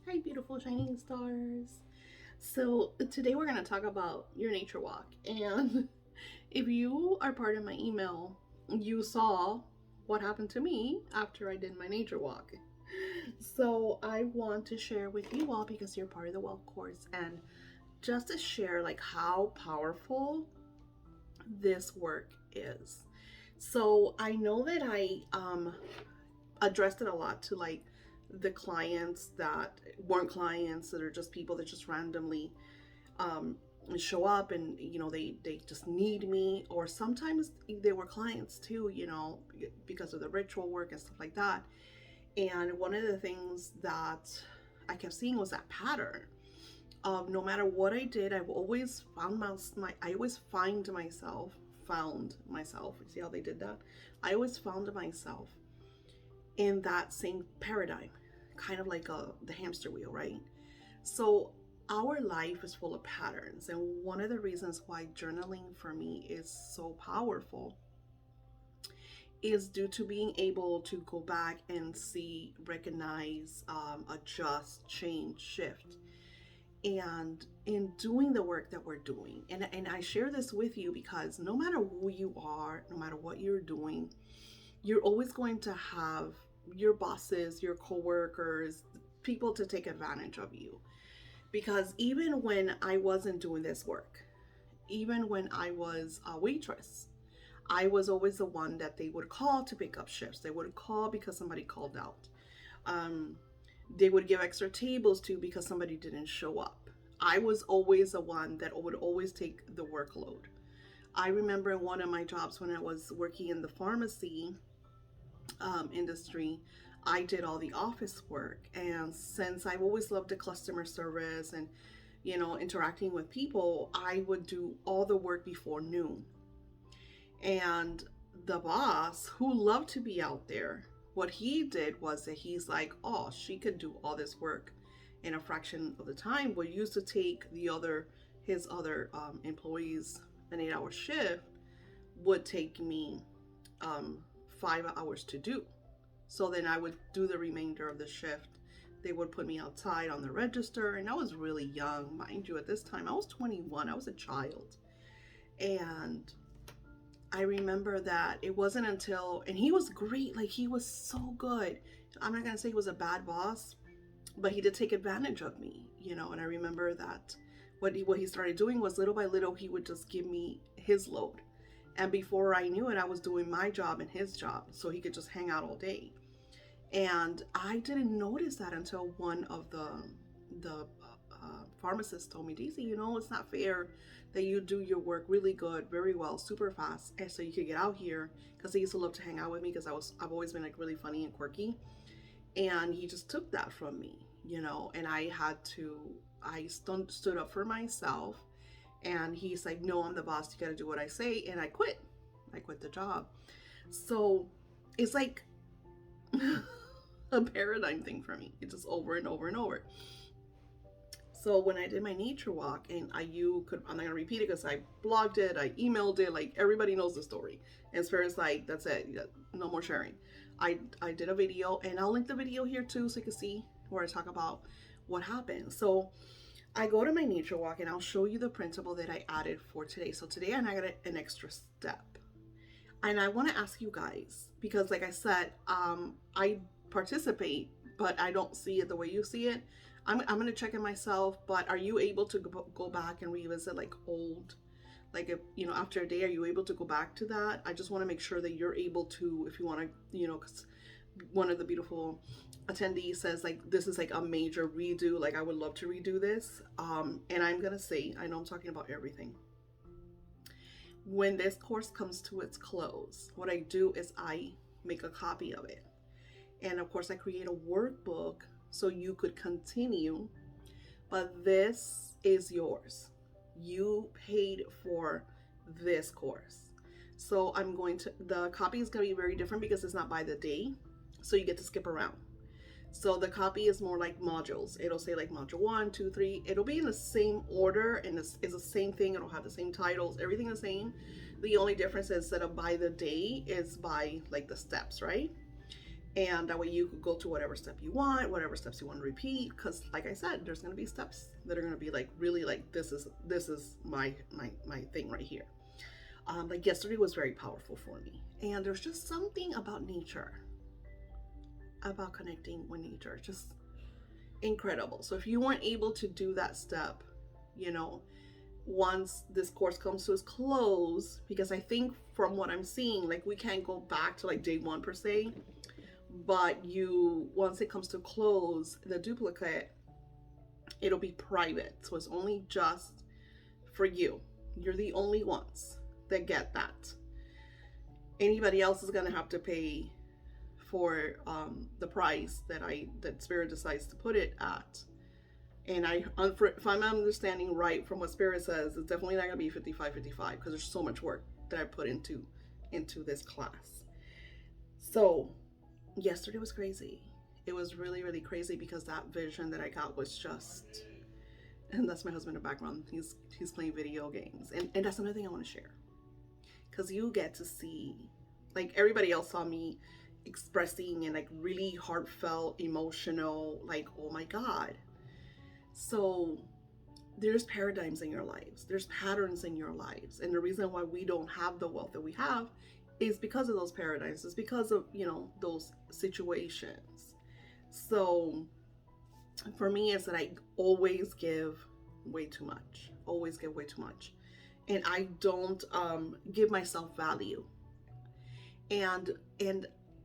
Hi, beautiful shining stars. So, today we're going to talk about your nature walk. And if you are part of my email, you saw what happened to me after I did my nature walk. So, I want to share with you all because you're part of the Well course and just to share like how powerful this work is. So, I know that I addressed it a lot to like the clients that weren't clients that are just people that just randomly um, show up and they just need me, or sometimes they were clients too, because of the ritual work and stuff like that. And one of the things that I kept seeing was that pattern of no matter what I did, I've always found I always found myself. See how they did that? I always found myself in that same paradigm, kind of like the hamster wheel, right? So our life is full of patterns, and one of the reasons why journaling for me is so powerful is due to being able to go back and see, recognize, adjust, change, shift. And in doing the work that we're doing, and I share this with you because no matter who you are, no matter what you're doing, you're always going to have your bosses, your coworkers, people to take advantage of you. Because even when I wasn't doing this work, even when I was a waitress, I was always the one that they would call to pick up shifts. They would call because somebody called out. Um, they would give extra tables to because somebody didn't show up. I was always the one that would always take the workload. I remember in one of my jobs when I was working in the pharmacy industry, I did all the office work. And since I've always loved the customer service and, interacting with people, I would do all the work before noon. And the boss, who loved to be out there, what he did was that he's like, oh, she could do all this work in a fraction of the time. What used to take his other employees an 8-hour shift would take me 5 hours to do. So then I would do the remainder of the shift. They would put me outside on the register, and I was really young, mind you. At this time, I was 21. I was a child, and I remember that it wasn't until, and he was great. Like, he was so good. I'm not gonna say he was a bad boss, but he did take advantage of me, And I remember that what he started doing was little by little he would just give me his load, and before I knew it, I was doing my job and his job, so he could just hang out all day. And I didn't notice that until one of the pharmacists told me, Daisy, it's not fair that you do your work really good, very well, super fast, and so you could get out here. Because he used to love to hang out with me because I've always been like really funny and quirky, and he just took that from me, And I stood up for myself, and he's like, no, I'm the boss. You got to do what I say, and I quit. I quit the job. So it's like a paradigm thing for me. It's just over and over and over. So when I did my nature walk, and I'm not gonna repeat it because I blogged it, I emailed it, like everybody knows the story. And as far as like that's it, no more sharing. I did a video, and I'll link the video here too, so you can see where I talk about what happened. So I go to my nature walk, and I'll show you the principle that I added for today. So today I added an extra step, and I want to ask you guys because, like I said, I participate, but I don't see it the way you see it. I'm going to check it myself, but are you able to go back and revisit like old, like if, after a day, are you able to go back to that? I just want to make sure that you're able to, if you want to, because one of the beautiful attendees says like, this is like a major redo. Like I would love to redo this. And I'm going to say, I know I'm talking about everything. When this course comes to its close, what I do is I make a copy of it. And of course I create a workbook so you could continue, but this is yours. You paid for this course. So the copy is going to be very different because it's not by the day. So you get to skip around. So the copy is more like modules. It'll say like module 1, 2, 3. It'll be in the same order and it's the same thing. It'll have the same titles, everything the same. The only difference is that by the day is by like the steps, right? And that way you could go to whatever step you want, whatever steps you want to repeat. Because like I said, there's going to be steps that are going to be like really like this is my thing right here. Like yesterday was very powerful for me, and there's just something about nature, about connecting with nature, just incredible. So if you weren't able to do that step, you know, once this course comes to its close, because I think from what I'm seeing, like we can't go back to like day one per se, but you, once it comes to close, the duplicate, it'll be private. So it's only just for you. You're the only ones that get that. Anybody else is gonna have to pay for the price that Spirit decides to put it at. And if I'm understanding right from what Spirit says, it's definitely not gonna be 55-55 because there's so much work that I put into this class. So yesterday was crazy. It was really, really crazy because that vision that I got was just, and that's my husband in the background. He's playing video games, and that's another thing I want to share, because you get to see, like everybody else saw me expressing and like really heartfelt, emotional, like, oh my God. So there's paradigms in your lives, there's patterns in your lives, and the reason why we don't have the wealth that we have is because of those paradigms. It's because of, you know, those situations. So for me, it's that I always give way too much, and I don't give myself value. And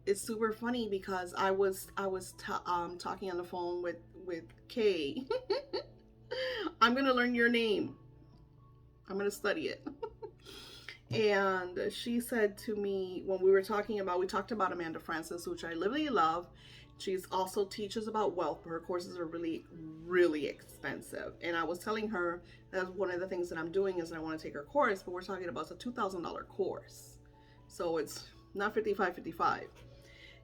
it's super funny because I was talking on the phone with Kay. I'm gonna learn your name. I'm gonna study it. And she said to me, when we talked about Amanda Frances, which I really love. She's also teaches about wealth, but her courses are really, really expensive. And I was telling her that one of the things that I'm doing is I want to take her course, but we're talking about a $2,000 course. So it's not 55-55.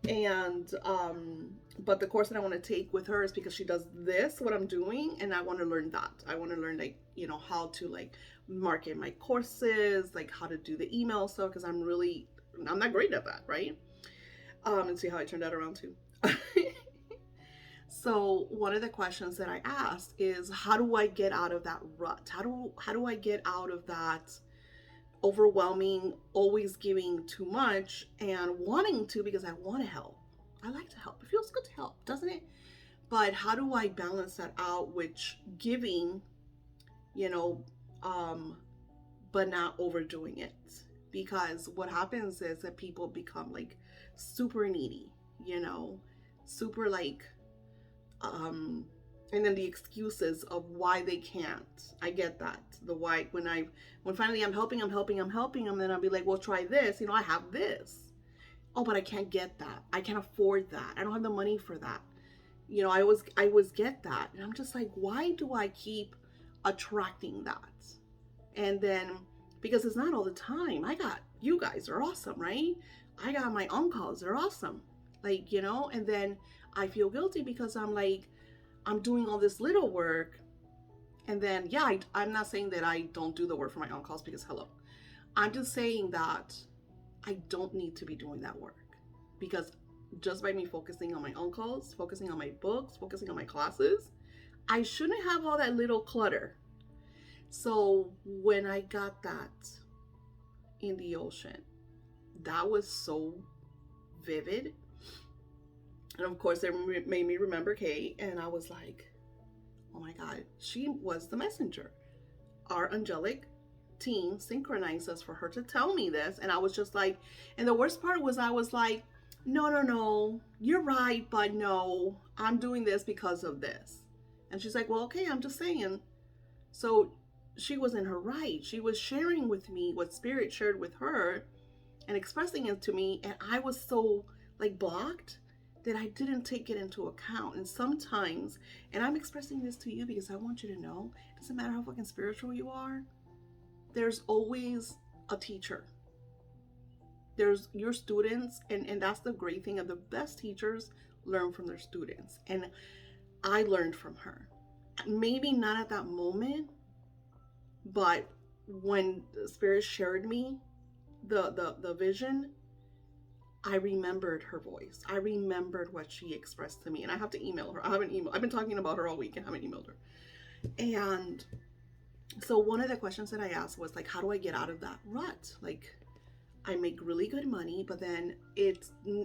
And but the course that I want to take with her is because she does this, what I'm doing, and I want to learn that. I want to learn, like, you know, how to like market my courses, like how to do the email stuff, because I'm not great at that, right? And see how I turned that around too. So one of the questions that I asked is, how do I get out of that rut? How do I get out of that overwhelming, always giving too much and wanting to, because I want to help. I like to help. It feels good to help, doesn't it? But how do I balance that out with giving, you know, but not overdoing it? Because what happens is that people become like super needy, you know, super like, and then the excuses of why they can't. I get that. The why, when finally I'm helping them, then I'll be like, well, try this. You know, I have this. Oh, but I can't get that. I can't afford that. I don't have the money for that. You know, I always get that. And I'm just like, why do I keep attracting that? And then, because it's not all the time. You guys are awesome, right? I got my uncles, they're awesome. Like, you know, and then I feel guilty because I'm like, I'm doing all this little work. And then, yeah, I'm not saying that I don't do the work for my uncles, because hello. I'm just saying that I don't need to be doing that work, because just by me focusing on my uncles, focusing on my books, focusing on my classes, I shouldn't have all that little clutter. So when I got that in the ocean, that was so vivid. And of course, it made me remember Kate, and I was like, oh my God, she was the messenger. Our angelic team synchronized us for her to tell me this. And I was just like, and the worst part was I was like, no, you're right, but no, I'm doing this because of this. And she's like, well, okay, I'm just saying. So she was in her right. She was sharing with me what Spirit shared with her and expressing it to me. And I was so like blocked that I didn't take it into account. And sometimes, and I'm expressing this to you because I want you to know, it doesn't matter how fucking spiritual you are, there's always a teacher. There's your students, and that's the great thing of the best teachers learn from their students. And I learned from her. Maybe not at that moment, but when the Spirit shared me the vision, I remembered her voice. I remembered what she expressed to me. And I have to email her. I haven't emailed. I've been talking about her all week and haven't emailed her. And so one of the questions that I asked was like, how do I get out of that rut? Like, I make really good money, but then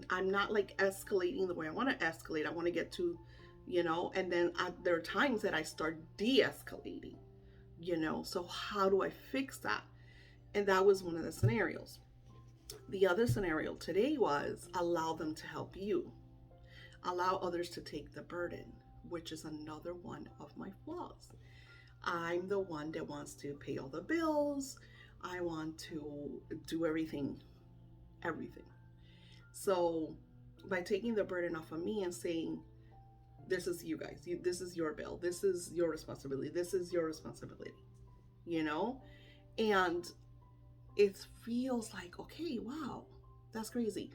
I'm not like escalating the way I want to escalate. I want to get to, and then there are times that I start de-escalating, so how do I fix that? And that was one of the scenarios. The other scenario today was allow them to help you, allow others to take the burden, which is another one of my flaws. I'm the one that wants to pay all the bills. I want to do everything. So by taking the burden off of me and saying, this is you guys, this is your bill, this is your responsibility, and it feels like, okay, wow, that's crazy.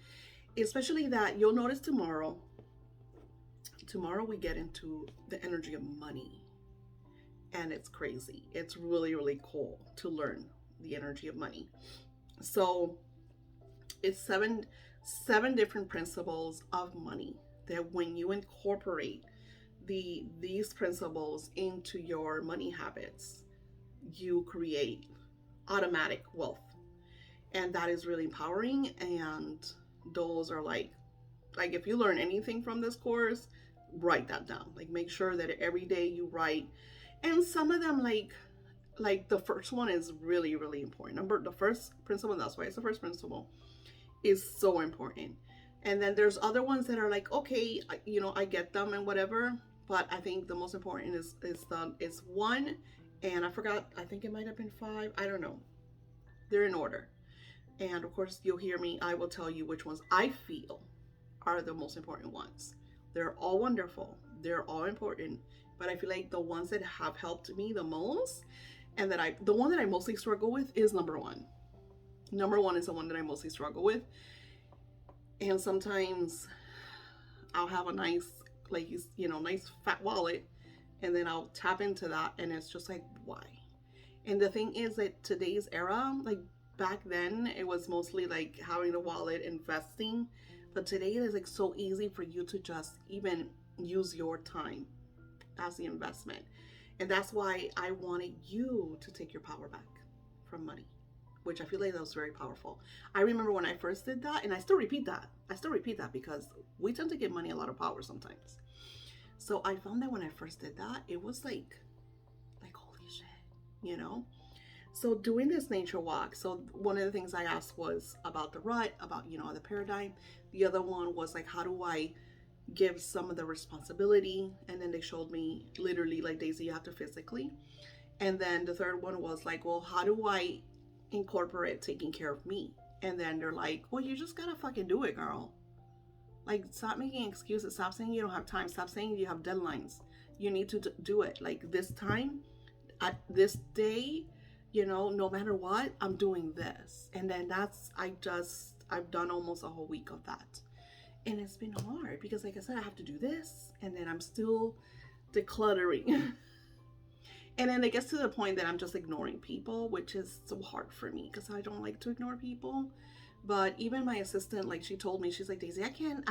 Especially that you'll notice tomorrow we get into the energy of money. And it's crazy. It's really, really cool to learn the energy of money. So it's seven different principles of money that when you incorporate these principles into your money habits, you create automatic wealth. And that is really empowering. And those are like if you learn anything from this course, write that down. Like, make sure that every day you write. And some of them, like the first one is really, really important. The first principle, that's why it's the first principle, is so important. And then there's other ones that are like, okay, I get them and whatever. But I think the most important is one, and I forgot. I think it might have been 5. I don't know. They're in order. And of course, you'll hear me. I will tell you which ones I feel are the most important ones. They're all wonderful. They're all important. But I feel like the ones that have helped me the most, and the one that I mostly struggle with is number 1. Number 1 is the one that I mostly struggle with. And sometimes I'll have a nice, nice fat wallet, and then I'll tap into that, and it's just like, why? And the thing is that today's era, like back then, it was mostly like having a wallet, investing. But today it is like so easy for you to just even use your time as the investment. And that's why I wanted you to take your power back from money, which I feel like that was very powerful. I remember when I first did that, and I still repeat that because we tend to give money a lot of power sometimes. So I found that when I first did that, it was like holy shit, So doing this nature walk, so one of the things I asked was about the rut, about, the paradigm. The other one was like, how do I give some of the responsibility? And then they showed me literally like, Daisy, you have to physically. And then the third one was like, well, how do I incorporate taking care of me? And then they're like, well, you just gotta fucking do it, girl. Like, stop making excuses. Stop saying you don't have time. Stop saying you have deadlines. You need to do it. Like, this time, at this day, no matter what, I'm doing this. And then I've done almost a whole week of that. And it's been hard because, like I said, I have to do this, and then I'm still decluttering. And then it gets to the point that I'm just ignoring people, which is so hard for me because I don't like to ignore people. But even my assistant, like, she told me, she's like, Daisy, I can't,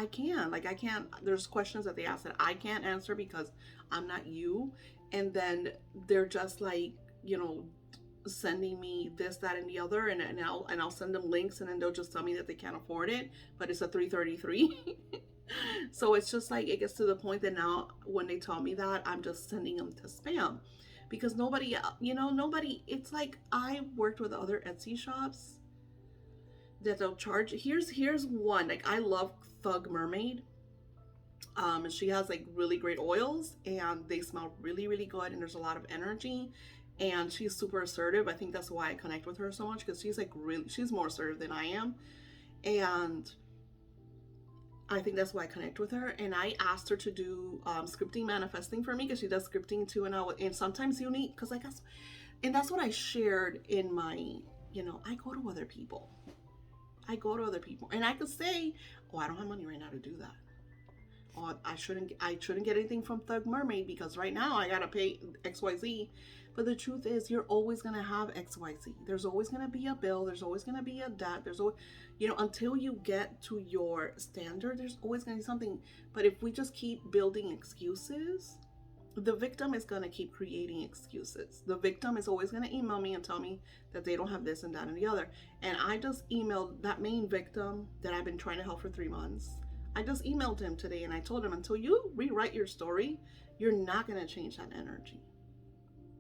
there's questions that they ask that I can't answer because I'm not you. And then they're just like, sending me this, that, and the other, and I'll send them links, and then they'll just tell me that they can't afford it, but it's a $333. So it's just like, it gets to the point that now when they tell me that, I'm just sending them to spam because nobody, it's like, I worked with other Etsy shops that they'll charge. Here's one, like, I love Thug Mermaid. She has like really great oils, and they smell really, really good, and there's a lot of energy. And she's super assertive. I think that's why I connect with her so much, because she's more assertive than I am. And I think that's why I connect with her. And I asked her to do scripting manifesting for me, because she does scripting too. And sometimes you need, because and that's what I shared in my, I go to other people. And I could say, oh, I don't have money right now to do that. oh, I shouldn't get anything from Thug Mermaid because right now I gotta pay XYZ. But the truth is, you're always gonna have XYZ. There's always gonna be a bill. There's always gonna be a debt. There's always, until you get to your standard, there's always gonna be something. But if we just keep building excuses, the victim is going to keep creating excuses. The victim is always going to email me and tell me that they don't have this and that and the other. And I just emailed that main victim that I've been trying to help for 3 months. I just emailed him today and I told him, until you rewrite your story, you're not going to change that energy.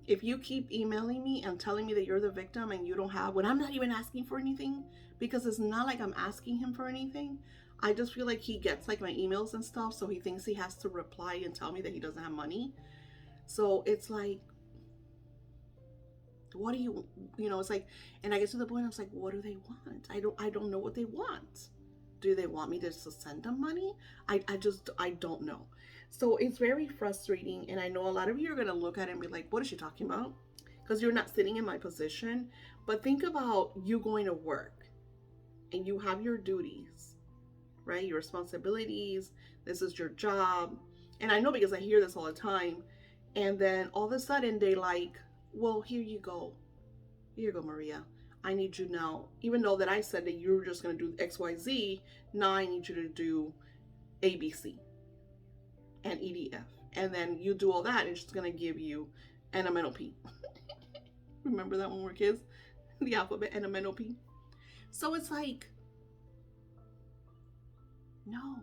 If you keep emailing me and telling me that you're the victim and you don't have, when I'm not even asking for anything, because it's not like I'm asking him for anything, I just feel like he gets like my emails and stuff, so he thinks he has to reply and tell me that he doesn't have money. So it's like, what do you, it's like, and I get to the point, I was like, what do they want? I don't know what they want. Do they want me to send them money? I don't know. So it's very frustrating. And I know a lot of you are going to look at it and be like, what is she talking about? Because you're not sitting in my position. But think about you going to work and you have your duties, right? Your responsibilities. This is your job. And I know because I hear this all the time. And then all of a sudden they like, well, here you go. Here you go, Maria. I need you now. Even though that I said that you were just going to do XYZ, now I need you to do ABC and EDF. And then you do all that, and it's just going to give you NMNOP. Remember that when we were kids? The alphabet, NMNOP. So it's like, no.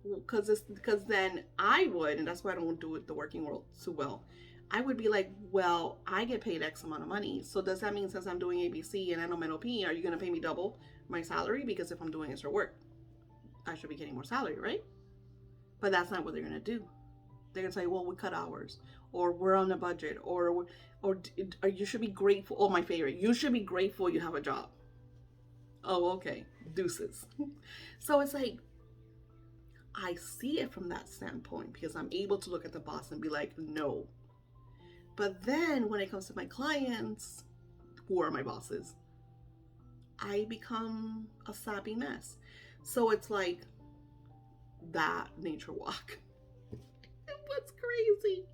Because then I would, and that's why I don't do it the working world too well. I would be like, well, I get paid X amount of money. So does that mean since I'm doing ABC and NMNOP, are you going to pay me double my salary? Because if I'm doing extra work, I should be getting more salary, right? But that's not what they're going to do. They're going to say, well, we cut hours, or we're on a budget, or you should be grateful. Oh, my favorite. You should be grateful you have a job. Oh, okay. Deuces. So it's like, I see it from that standpoint because I'm able to look at the boss and be like, no. But then when it comes to my clients, who are my bosses, I become a sappy mess. So it's like that nature walk. What's crazy?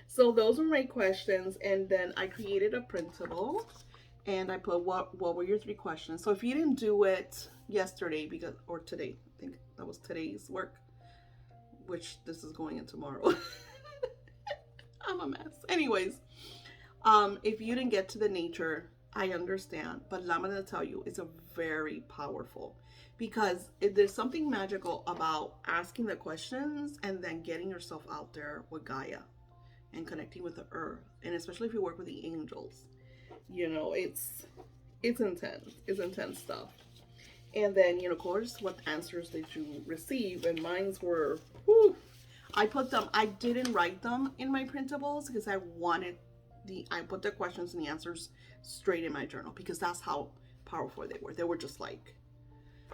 So those were my questions. And then I created a printable and I put, what were your 3 questions? So if you didn't do it yesterday or today, I think that was today's work, which this is going in tomorrow. I'm a mess. Anyways, if you didn't get to the nature, I understand, but I'm going to tell you, it's a very powerful, because there's something magical about asking the questions and then getting yourself out there with Gaia and connecting with the earth, and especially if you work with the angels, it's intense. It's intense stuff. And then, of course, what answers did you receive? And mine's were, whew, I didn't write them in my printables because I put the questions and the answers straight in my journal because that's how powerful they were. They were just like,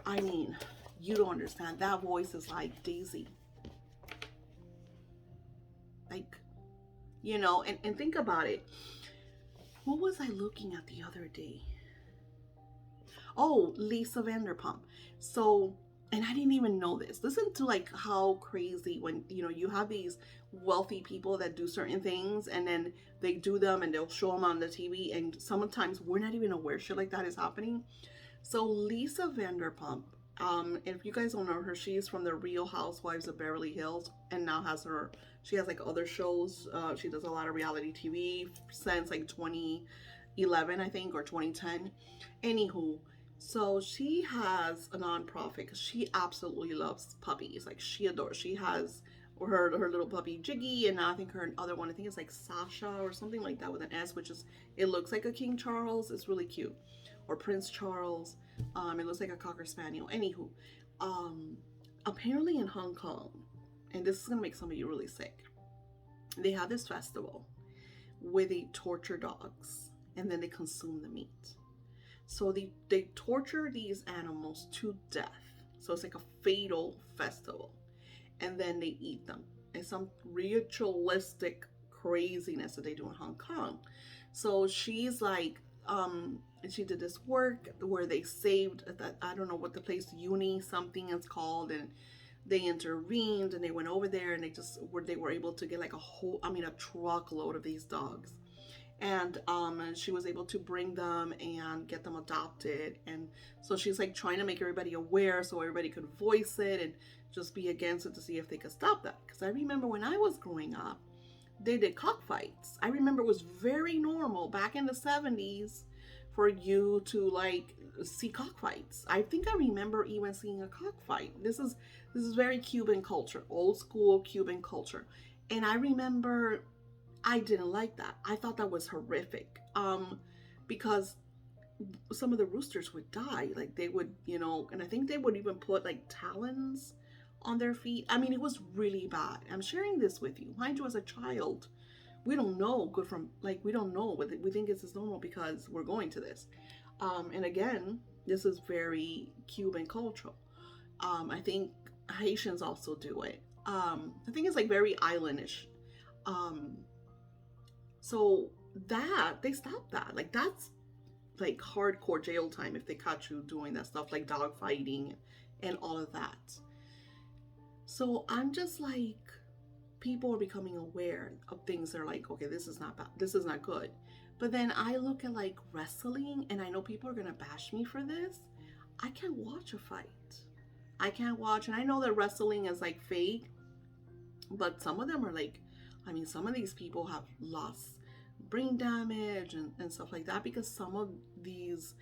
I mean, you don't understand. That voice is like Daisy. Like, and think about it. What was I looking at the other day? Oh, Lisa Vanderpump. So, and I didn't even know this. Listen to like how crazy when, you have these wealthy people that do certain things and then they do them and they'll show them on the TV. And sometimes we're not even aware shit like that is happening. So Lisa Vanderpump, if you guys don't know her, she's from the Real Housewives of Beverly Hills and now she has like other shows. She does a lot of reality TV since like 2011, I think, or 2010. Anywho, so she has a nonprofit because she absolutely loves puppies. Like she adores. She has her little puppy Jiggy, and now I think her other one, I think it's like Sasha or something like that with an S, which is, it looks like a King Charles. It's really cute, or Prince Charles. It looks like a Cocker Spaniel. Anywho, apparently in Hong Kong, and this is gonna make some of you really sick, they have this festival where they torture dogs and then they consume the meat. So they torture these animals to death. So it's like a fatal festival. And then they eat them. It's some ritualistic craziness that they do in Hong Kong. So she's like, she did this work where they saved, I don't know what the place, Uni something is called, and they intervened and they went over there and they were able to get like a truckload of these dogs. And she was able to bring them and get them adopted. And so she's like trying to make everybody aware so everybody could voice it and just be against it to see if they could stop that. Because I remember when I was growing up, they did cockfights. I remember it was very normal back in the 70s for you to like see cockfights. I think I remember even seeing a cockfight. This is very Cuban culture, old school Cuban culture. And I remember I didn't like that. I thought that was horrific. Because some of the roosters would die. Like they would, and I think they would even put like talons on their feet. I mean, it was really bad. I'm sharing this with you. Mind you, as a child, we don't know good from, like, we don't know. We think it's as normal because we're going to this. And again, this is very Cuban cultural. I think Haitians also do it. I think it's like very islandish. So that, they stopped that. Like, that's like hardcore jail time if they caught you doing that stuff, like dog fighting and all of that. So I'm just like, people are becoming aware of things that are like, okay, this is not bad, this is not good. But then I look at like wrestling, and I know people are gonna bash me for this. I can't watch a fight. I can't watch, and I know that wrestling is like fake, but some of them are like, I mean, some of these people have lost brain damage and stuff like that, because some of these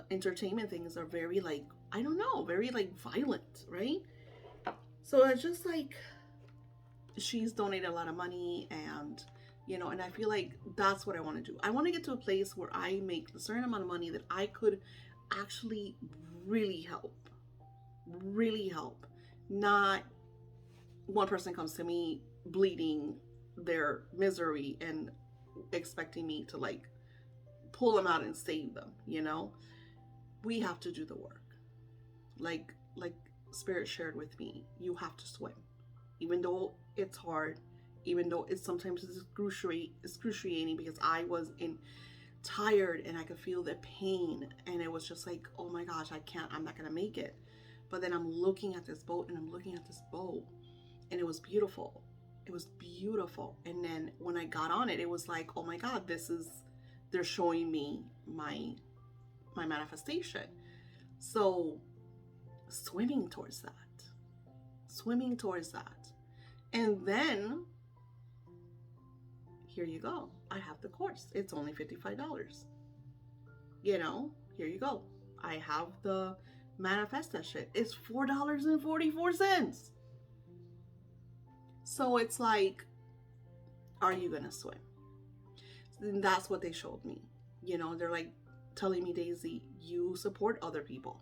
entertainment things are very like, I don't know, very like violent, right? So it's just like, she's donated a lot of money, and and I feel like that's what I want to do. I want to get to a place where I make a certain amount of money that I could actually really help. Not one person comes to me bleeding their misery and expecting me to like pull them out and save them. We have to do the work. Like Spirit shared with me, you have to swim, even though it's hard, even though it's sometimes excruciating, because I was tired and I could feel the pain, and it was just like, oh my gosh, I'm not gonna make it. But then I'm looking at this boat, and and it was beautiful. And then when I got on it, it was like, oh my God, they're showing me my manifestation. So swimming towards that. And then here you go. I have the course. It's only $55. Here you go. I have the manifest that shit. It's $4.44. So it's like, are you gonna swim? And that's what they showed me. They're like telling me, Daisy, you support other people,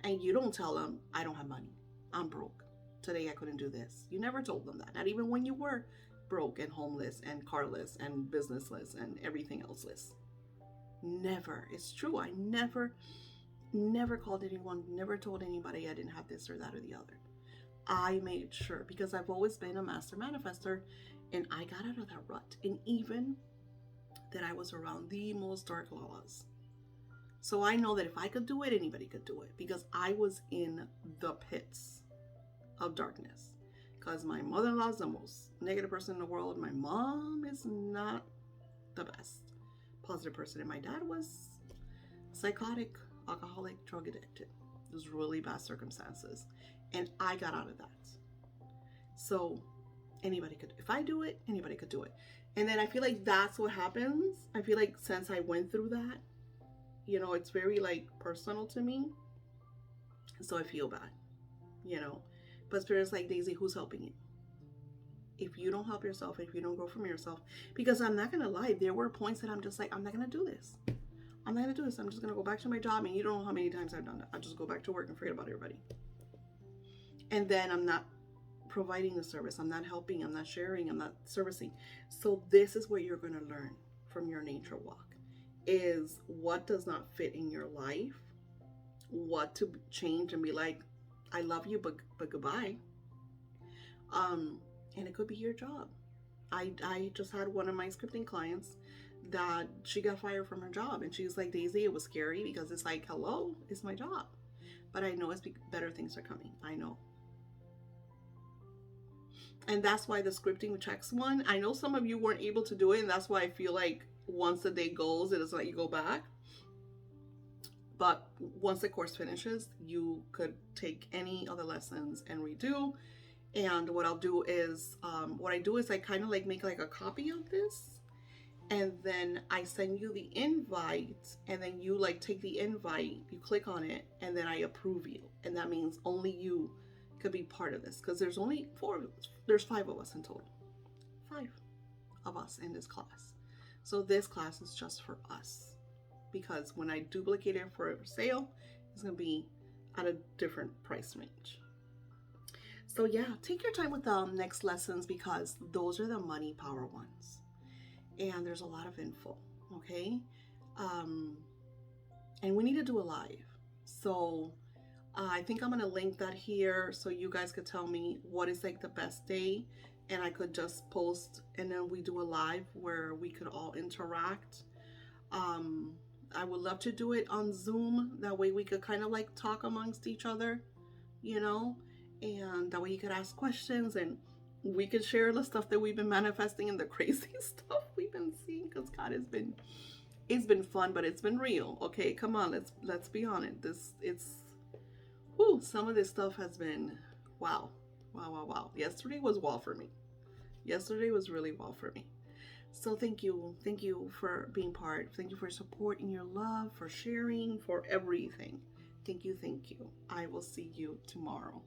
and you don't tell them, I don't have money, I'm broke, today I couldn't do this. You never told them that, not even when you were broke and homeless and carless and businessless and everything elseless. Never. It's true. I never called anyone, never told anybody I didn't have this or that or the other. I made sure, because I've always been a master manifester, and I got out of that rut. And even that, I was around the most dark laws. So I know that if I could do it, anybody could do it, because I was in the pits of darkness. Because my mother-in-law is the most negative person in the world. My mom is not the best positive person. And my dad was psychotic, alcoholic, drug addicted. It was really bad circumstances. And I got out of that. So anybody could, if I do it, anybody could do it. And then I feel like that's what happens. I feel like since I went through that, it's very like personal to me. So I feel bad, But Spirit's like, Daisy, who's helping you? If you don't help yourself, if you don't grow from yourself, because I'm not going to lie, there were points that I'm just like, I'm not going to do this. I'm just going to go back to my job. And you don't know how many times I've done that. I just go back to work and forget about everybody. And then I'm not providing the service. I'm not helping. I'm not sharing. I'm not servicing. So this is what you're going to learn from your nature walk, is what does not fit in your life, what to change and be like, I love you, but goodbye. And it could be your job. I just had one of my scripting clients that she got fired from her job, and she's like, Daisy, it was scary, because it's like, hello, it's my job, but I know better things are coming. I know. And that's why the scripting checks one, I know some of you weren't able to do it, and that's why I feel like once the day goes, it doesn't let you go back. But once the course finishes, you could take any other lessons and redo. And what I'll do is, I kind of like make like a copy of this, and then I send you the invite, and then you like take the invite, you click on it, and then I approve you. And that means only you could be part of this, because there's five of us in total. 5 of us in this class. So this class is just for us, because when I duplicate it for sale, it's going to be at a different price range. So yeah, take your time with the next lessons, because those are the money power ones. And there's a lot of info, okay? And we need to do a live. So I think I'm going to link that here so you guys could tell me what is like the best day, and I could just post, and then we do a live where we could all interact. I would love to do it on Zoom. That way we could kind of like talk amongst each other, you know, and that way you could ask questions, and we could share the stuff that we've been manifesting and the crazy stuff we've been seeing, because God it's been fun, but it's been real. Okay, come on, let's be honest. Some of this stuff has been wow. Yesterday was wow for me. Yesterday was really wow for me. So thank you for being part. Thank you for your support and your love, for sharing, for everything. Thank you. I will see you tomorrow.